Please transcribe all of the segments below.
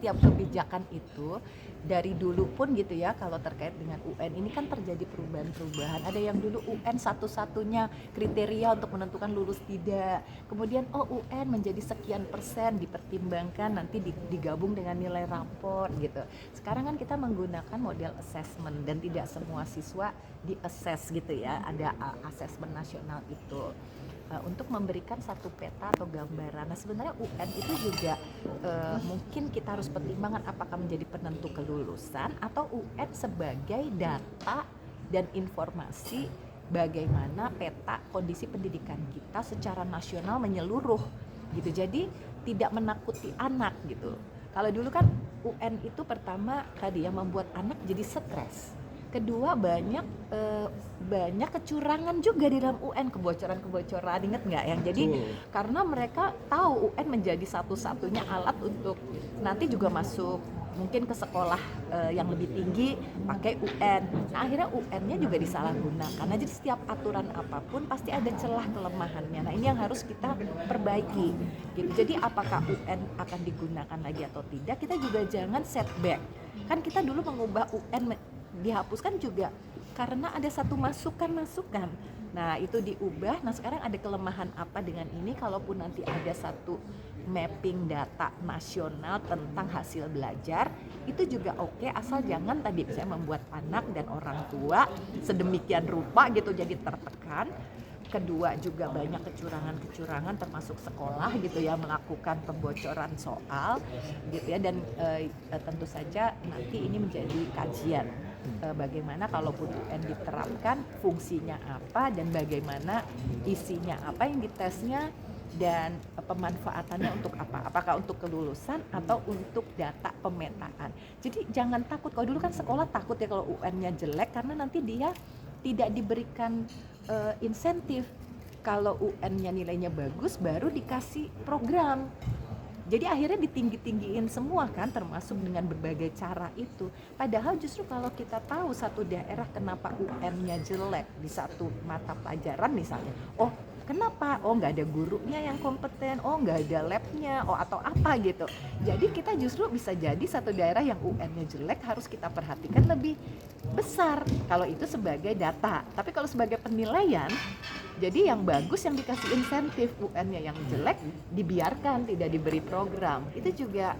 setiap kebijakan itu dari dulu pun gitu ya, kalau terkait dengan UN ini kan terjadi perubahan-perubahan. Ada yang dulu UN satu-satunya kriteria untuk menentukan lulus tidak, kemudian UN menjadi sekian persen dipertimbangkan nanti digabung dengan nilai rapor gitu. Sekarang kan kita menggunakan model assessment dan tidak semua siswa di-assess gitu ya, ada assessment nasional itu untuk memberikan satu peta atau gambaran. Nah sebenarnya UN itu juga mungkin kita harus pertimbangkan apakah menjadi penentu kelulusan atau UN sebagai data dan informasi bagaimana peta kondisi pendidikan kita secara nasional menyeluruh gitu. Jadi tidak menakuti anak gitu. Kalau dulu kan UN itu pertama tadi yang membuat anak jadi stres. Kedua banyak kecurangan juga di dalam UN, kebocoran inget nggak yang jadi karena mereka tahu UN menjadi satu-satunya alat untuk nanti juga masuk mungkin ke sekolah yang lebih tinggi pakai UN. Nah akhirnya UN-nya juga disalahgunakan. Nah jadi setiap aturan apapun pasti ada celah kelemahannya. Nah ini yang harus kita perbaiki gitu. Jadi apakah UN akan digunakan lagi atau tidak, kita juga jangan setback. Kan kita dulu mengubah UN dihapuskan juga karena ada satu masukan. Nah itu diubah. Nah sekarang ada kelemahan apa dengan ini? Kalaupun nanti ada satu mapping data nasional tentang hasil belajar, itu juga oke, asal jangan tadi misalnya membuat anak dan orang tua sedemikian rupa gitu jadi tertekan. Kedua juga banyak kecurangan termasuk sekolah gitu ya, melakukan pembocoran soal gitu ya, dan tentu saja nanti ini menjadi kajian bagaimana kalaupun UN diterapkan fungsinya apa dan bagaimana isinya apa yang ditesnya dan pemanfaatannya untuk apa, apakah untuk kelulusan atau untuk data pemetaan. Jadi jangan takut, kalau dulu kan sekolah takut ya kalau UN-nya jelek karena nanti dia tidak diberikan insentif. Kalau UN-nya nilainya bagus baru dikasih program. Jadi akhirnya ditinggi-tinggiin semua kan, termasuk dengan berbagai cara itu. Padahal justru kalau kita tahu satu daerah kenapa UN-nya jelek di satu mata pelajaran misalnya, kenapa? Nggak ada gurunya yang kompeten, nggak ada labnya, atau apa gitu. Jadi kita justru bisa jadi satu daerah yang UN-nya jelek harus kita perhatikan lebih besar kalau itu sebagai data. Tapi kalau sebagai penilaian, jadi yang bagus yang dikasih insentif, UN-nya yang jelek dibiarkan, tidak diberi program. Itu juga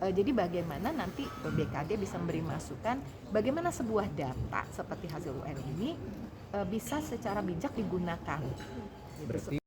jadi bagaimana nanti BKD bisa memberi masukan bagaimana sebuah data seperti hasil UN ini bisa secara bijak digunakan. Berarti